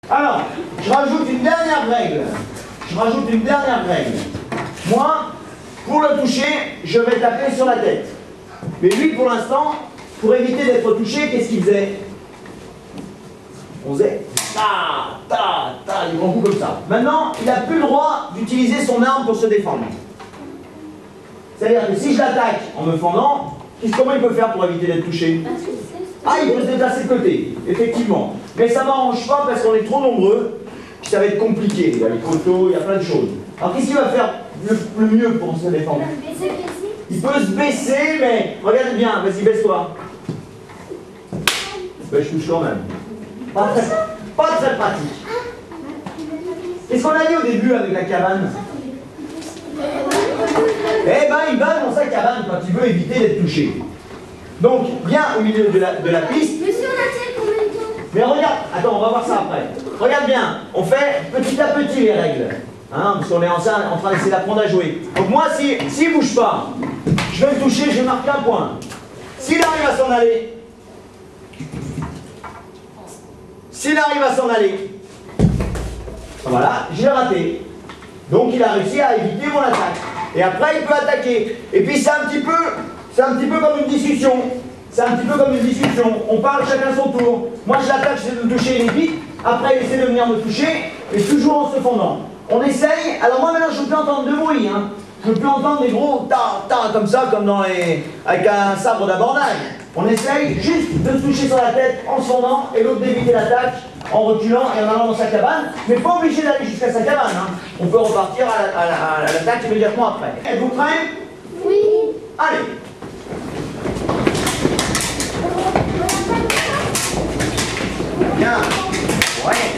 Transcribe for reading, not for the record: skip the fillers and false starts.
Alors, je rajoute une dernière règle. Moi, pour le toucher, je vais taper sur la tête. Mais lui, pour l'instant, pour éviter d'être touché, qu'est-ce qu'il faisait? On faisait des grands coups comme ça. Maintenant, il n'a plus le droit d'utiliser son arme pour se défendre. C'est-à-dire que si je l'attaque en me fendant, comment il peut faire pour éviter d'être touché? Ah, il peut se déplacer de côté, effectivement. Mais ça ne m'arrange pas parce qu'on est trop nombreux, puis ça va être compliqué. Il y a les poteaux, il y a plein de choses. Alors qu'est-ce qu'il va faire le mieux pour se défendre? Il peut se baisser, mais regarde bien, vas-y, baisse-toi. Ben, je touche quand même. Pas très pratique. Qu'est-ce qu'on a dit au début avec la cabane? Eh ben, il va dans sa cabane quand il veut éviter d'être touché. Donc, bien au milieu de la piste. Mais regarde, attends, on va voir ça après. Regarde bien, on fait petit à petit les règles. Hein, parce qu'on est en train d'essayer d'apprendre à jouer. Donc moi, s'il bouge pas, je vais le toucher, je vais marquer un point. S'il arrive à s'en aller, voilà, j'ai raté. Donc il a réussi à éviter mon attaque. Et après, il peut attaquer. Et puis c'est un petit peu comme une discussion. On parle chacun son tour. Moi, je l'attaque, j'essaie de le toucher, il est vite. Après, il essaie de venir me toucher, et toujours en se fondant. On essaye. Alors moi, maintenant, je ne peux plus entendre de bruit. Hein. Je ne peux plus entendre des gros ta comme ça, comme avec un sabre d'abordage. On essaye juste de se toucher sur la tête en se fondant, et l'autre d'éviter l'attaque en reculant et en allant dans sa cabane. Mais pas obligé d'aller jusqu'à sa cabane. Hein. On peut repartir à l'attaque immédiatement après. Êtes-vous prêts? Oui. Allez. Bien. Ouais.